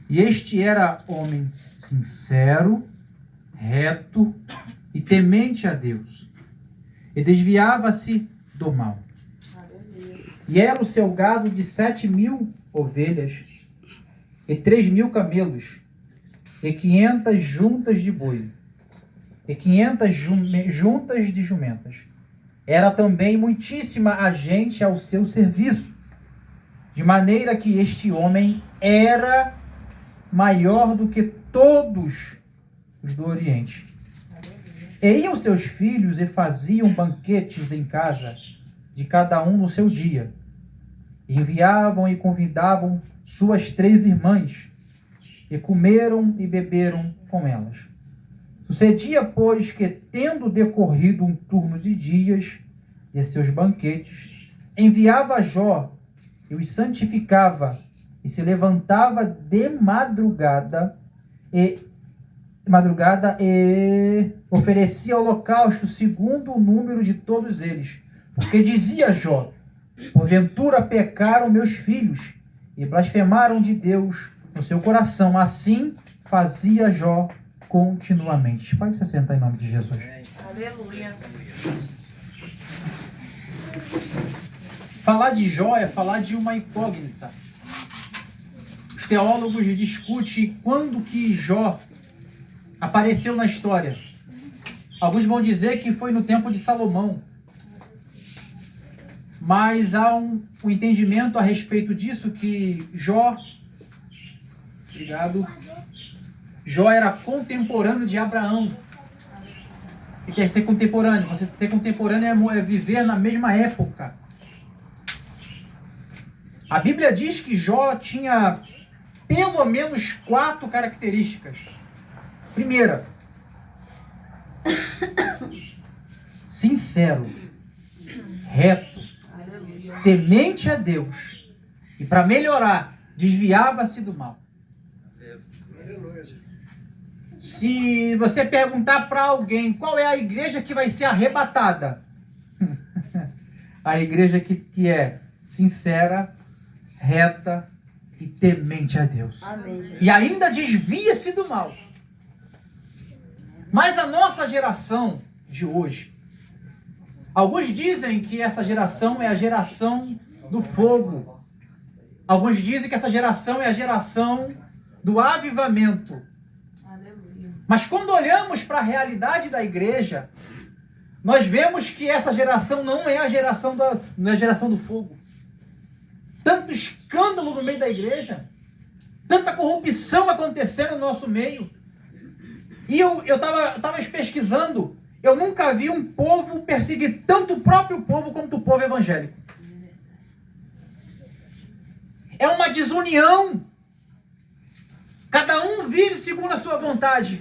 E este era homem sincero, reto e temente a Deus, e desviava-se do mal. E era o seu gado de 7.000 ovelhas, e 3.000 camelos, e 500 juntas de boi, e 500 juntas de jumentas. Era também muitíssima a gente ao seu serviço, de maneira que este homem era maior do que todos os do Oriente. E iam seus filhos e faziam banquetes em casa, de cada um no seu dia. E enviavam e convidavam suas 3 irmãs, e comeram e beberam com elas. Sucedia, pois, que, tendo decorrido um turno de dias de seus banquetes, enviava Jó e os santificava, e se levantava de madrugada e oferecia holocausto segundo o número de todos eles. Porque dizia Jó: porventura pecaram meus filhos e blasfemaram de Deus no seu coração. Assim fazia Jó continuamente. Pode se sentar em nome de Jesus. Aleluia. Falar de Jó é falar de uma incógnita. Os teólogos discutem quando que Jó apareceu na história. Alguns vão dizer que foi no tempo de Salomão. Mas há um entendimento a respeito disso, que Jó era contemporâneo de Abraão. O que é ser contemporâneo? Você ser contemporâneo é viver na mesma época. A Bíblia diz que Jó tinha pelo menos 4 características. Primeira, sincero, reto, temente a Deus, e para melhorar, desviava-se do mal. Se você perguntar para alguém qual é a igreja que vai ser arrebatada, a igreja que é sincera, reta e temente a Deus. Amém, e ainda desvia-se do mal. Mas a nossa geração de hoje, alguns dizem que essa geração é a geração do fogo. Alguns dizem que essa geração é a geração do avivamento. Mas quando olhamos para a realidade da igreja, nós vemos que essa geração não é a geração do fogo. Tanto escândalo no meio da igreja, tanta corrupção acontecendo no nosso meio. E eu estava pesquisando, eu nunca vi um povo perseguir tanto o próprio povo quanto o povo evangélico. É uma desunião. Cada um vive segundo a sua vontade.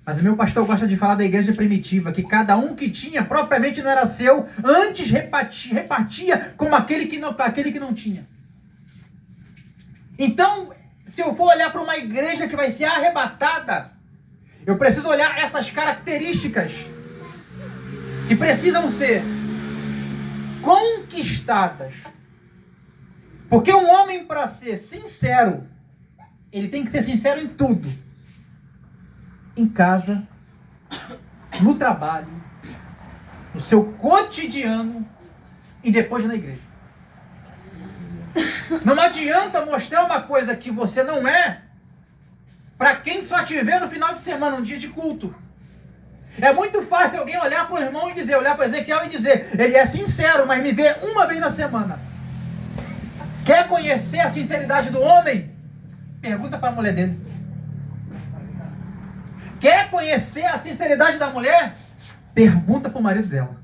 Mas o meu pastor gosta de falar da igreja primitiva, que cada um que tinha, propriamente não era seu, antes repartia como aquele que não tinha. Então, se eu for olhar para uma igreja que vai ser arrebatada, eu preciso olhar essas características que precisam ser conquistadas. Porque um homem, para ser sincero, ele tem que ser sincero em tudo. Em casa, no trabalho, no seu cotidiano e depois na igreja. Não adianta mostrar uma coisa que você não é para quem só te vê no final de semana, um dia de culto. É muito fácil alguém olhar para o irmão e dizer, olhar para Ezequiel e dizer, ele é sincero, mas me vê uma vez na semana. Quer conhecer a sinceridade do homem? Pergunta para a mulher dele. Quer conhecer a sinceridade da mulher? Pergunta para o marido dela.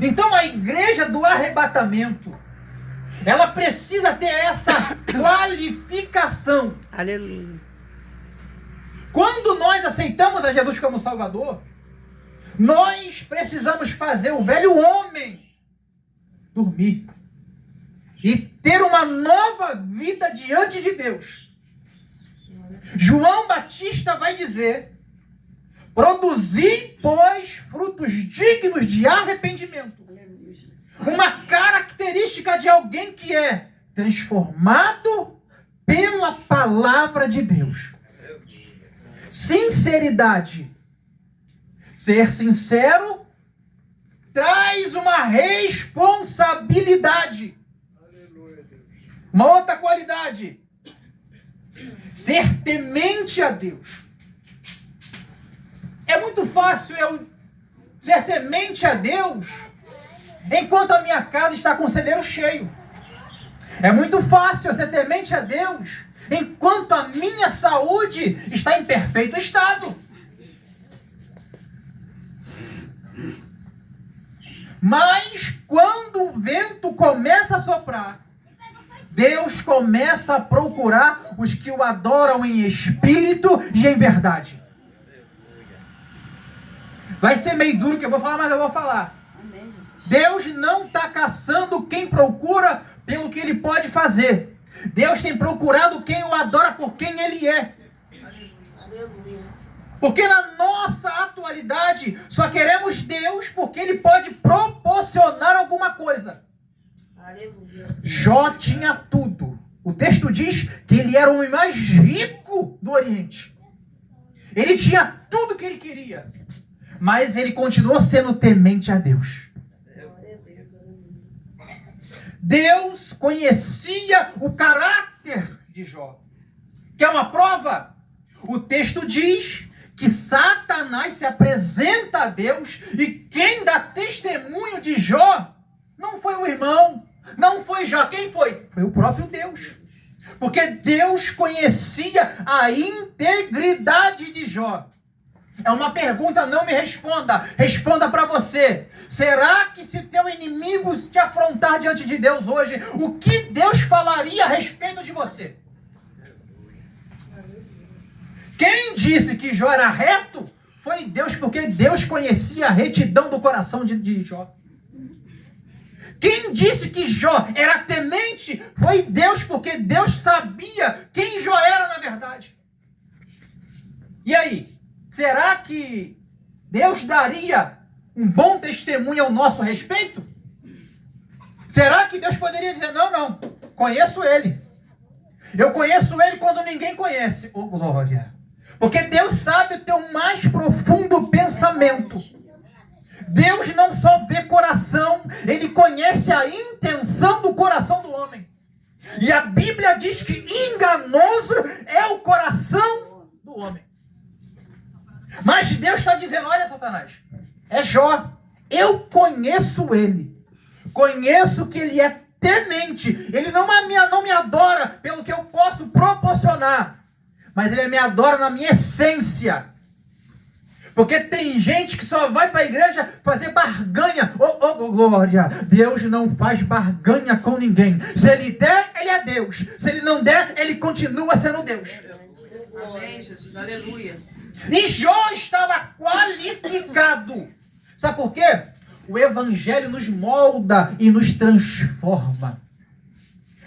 Então a igreja do arrebatamento, ela precisa ter essa qualificação. Aleluia. Quando nós aceitamos a Jesus como Salvador, nós precisamos fazer o velho homem dormir e ter uma nova vida diante de Deus. João Batista vai dizer: produzi, pois, frutos dignos de arrependimento. Uma característica de alguém que é transformado pela palavra de Deus. Sinceridade. Ser sincero traz uma responsabilidade. Uma outra qualidade. Ser temente a Deus. É muito fácil eu ser temente a Deus enquanto a minha casa está com o celeiro cheio. É muito fácil eu ser temente a Deus enquanto a minha saúde está em perfeito estado. Mas quando o vento começa a soprar, Deus começa a procurar os que o adoram em espírito e em verdade. Vai ser meio duro que eu vou falar, mas eu vou falar. Deus não está caçando quem procura pelo que ele pode fazer. Deus tem procurado quem o adora por quem ele é. Porque na nossa atualidade só queremos Deus porque ele pode proporcionar alguma coisa. Jó tinha tudo. O texto diz que ele era o homem mais rico do Oriente. Ele tinha tudo que ele queria. Mas ele continuou sendo temente a Deus. Deus conhecia o caráter de Jó. Quer uma prova? O texto diz que Satanás se apresenta a Deus e quem dá testemunho de Jó não foi o irmão, não foi Jó. Quem foi? Foi o próprio Deus. Porque Deus conhecia a integridade de Jó. É uma pergunta, não me responda. Responda para você. Será que se teu inimigo te afrontar diante de Deus hoje, o que Deus falaria a respeito de você? Quem disse que Jó era reto foi Deus, porque Deus conhecia a retidão do coração de Jó. Quem disse que Jó era temente foi Deus, porque Deus sabia quem Jó era na verdade. E aí? Será que Deus daria um bom testemunho ao nosso respeito? Será que Deus poderia dizer, não, conheço ele. Eu conheço ele quando ninguém conhece. Oh, glória! Porque Deus sabe o teu mais profundo pensamento. Deus não só vê coração, ele conhece a intenção do coração do homem. E a Bíblia diz que enganoso é o coração do homem. Mas Deus está dizendo, olha Satanás, é Jó, eu conheço ele, conheço que ele é temente, ele não me adora pelo que eu posso proporcionar, mas ele me adora na minha essência. Porque tem gente que só vai para a igreja fazer barganha. Oh, glória! Deus não faz barganha com ninguém. Se ele der, ele é Deus. Se ele não der, ele continua sendo Deus. Amém, Jesus. Aleluia. E Jó estava qualificado. Sabe por quê? O evangelho nos molda e nos transforma.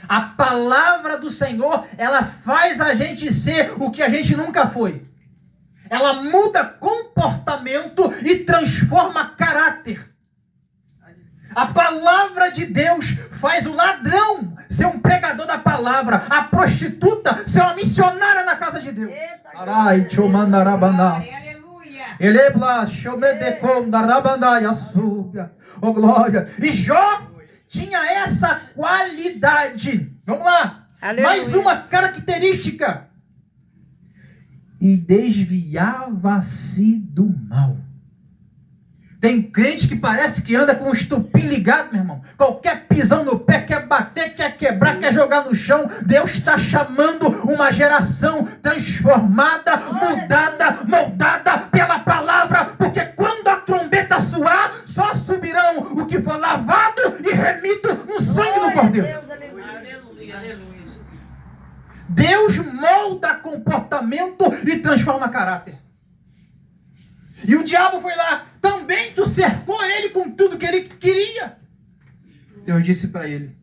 A palavra do Senhor, ela faz a gente ser o que a gente nunca foi. Ela muda comportamento e transforma caráter. A palavra de Deus faz o ladrão ser um pregador da palavra, a prostituta ser uma missionária na casa de Deus. Arai, oh, glória. E Jó tinha essa qualidade. Vamos lá. Aleluia. Mais uma característica. E desviava-se do mal. Tem crente que parece que anda com o estupim ligado, meu irmão. Qualquer pisão no pé, quer bater, quer quebrar, quer jogar no chão. Deus está chamando uma geração transformada, mudada, moldada pela palavra. Porque quando a trombeta soar, só subirão o que for lavado e remido no sangue do Cordeiro. Aleluia, aleluia. Deus molda comportamento e transforma caráter. E o diabo foi lá, também tu cercou ele com tudo que ele queria. Deus disse para ele,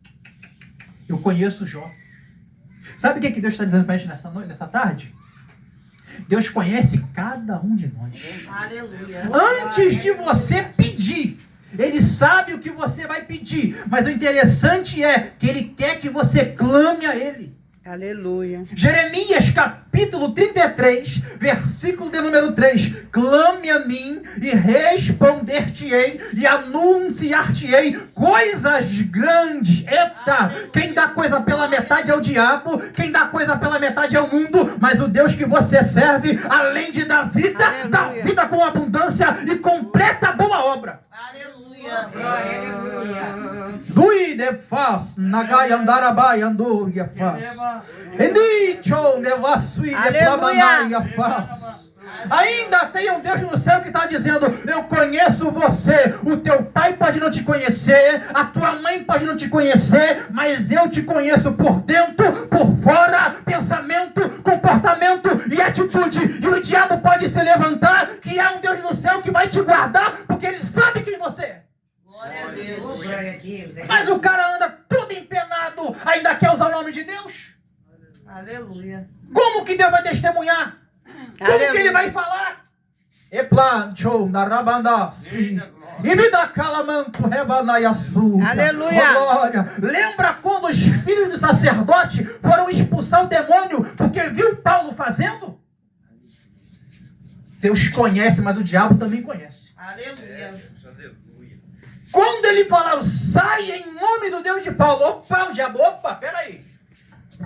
eu conheço Jó. Sabe o que Deus está dizendo para a gente nessa tarde? Deus conhece cada um de nós. Aleluia. Antes de você pedir, Ele sabe o que você vai pedir. Mas o interessante é que Ele quer que você clame a Ele. Aleluia. Jeremias capítulo 33, versículo de número 3. Clame a mim e responder-te-ei e anunciar-te-ei coisas grandes. Eita, quem dá coisa pela metade é o diabo, quem dá coisa pela metade é o mundo, mas o Deus que você serve, além de dar vida, dá vida com abundância e completa a boa obra. Aleluia. Lui de faz, nagai andarabai andou e faz. Endicho nevasui de plamanai a faz. Ainda tem um Deus no céu que está dizendo: eu conheço você. O teu pai pode não te conhecer, a tua mãe pode não te conhecer, mas eu te conheço por dentro, por fora, pensamento, comportamento e atitude. E o diabo pode se levantar, que há um Deus no céu que vai te guardar, porque ele sabe quem você é. Glória a Deus. Mas o cara anda todo empenado, ainda quer usar o nome de Deus? Aleluia. Como que Deus vai testemunhar? Como que ele vai falar? Eplancho narabandasi. E me dá calamanto rebanaiaçu. Aleluia. Glória. Lembra quando os filhos do sacerdote foram expulsar o demônio porque viu Paulo fazendo? Deus conhece, mas o diabo também conhece. Aleluia. Quando ele falaram, sai em nome do Deus de Paulo. Opa, o diabo, peraí.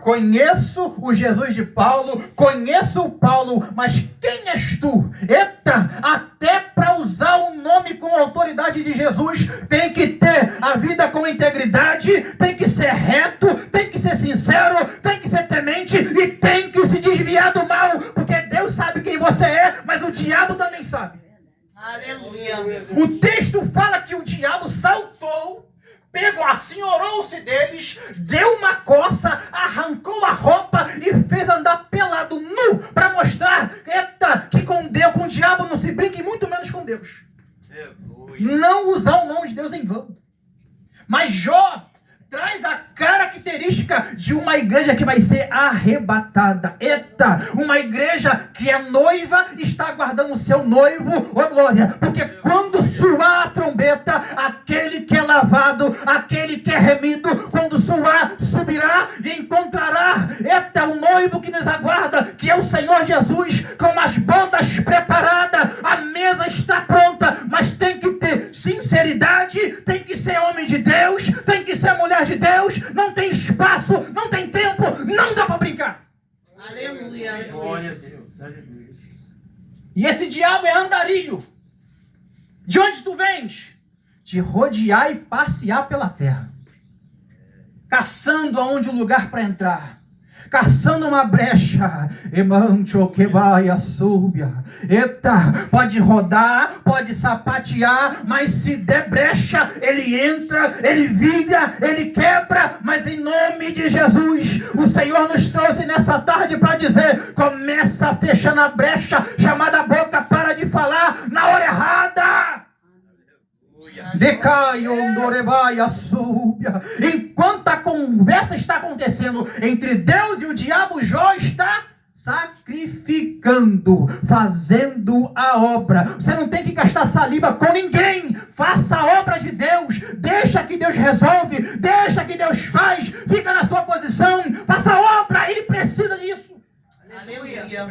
Conheço o Jesus de Paulo, conheço o Paulo, mas quem és tu? Eita, até para usar o nome com a autoridade de Jesus, tem que ter a vida com integridade, tem que ser reto, tem que ser sincero, tem que ser temente e tem que se desviar do mal, porque Deus sabe quem você é, mas o diabo também sabe. Aleluia. O texto fala que o diabo saltou, pegou assim, orou-se deles, deu uma coça, arrancou a roupa e fez andar pelado, nu, para mostrar, eita, que com Deus, com o diabo não se brinca e muito menos com Deus. Não usar o nome de Deus em vão. Mas Jó traz a característica de uma igreja que vai ser arrebatada. Eita, uma igreja que é noiva, está aguardando o seu noivo, ó glória, porque quando soar a trombeta, aquele que é lavado, aquele que é remido, quando soar, subirá e encontrará, eita, o noivo que nos aguarda, que é o Senhor Jesus, com as bodas preparadas, a mesa está pronta, mas tem que ter sinceridade, tem que ser homem de Deus, tem que ser mulher de Deus, não tem espaço, não tem tempo, não dá para brincar. Aleluia. E esse diabo é andarilho. De onde tu vens? De rodear e passear pela terra, caçando aonde o lugar para entrar, caçando uma brecha. Eita, pode rodar, pode sapatear, mas se der brecha, ele entra, ele vira, ele quebra, mas em nome de Jesus, o Senhor nos trouxe nessa tarde para dizer, começa fechando a brecha, chamada boca, para de falar na hora errada. Enquanto a conversa está acontecendo entre Deus e o diabo, Jó está sacrificando, fazendo a obra. Você não tem que gastar saliva com ninguém. Faça a obra de Deus. Deixa que Deus resolve. Deixa que Deus faz. Fica na sua posição. Faça a obra. Ele precisa disso. Aleluia.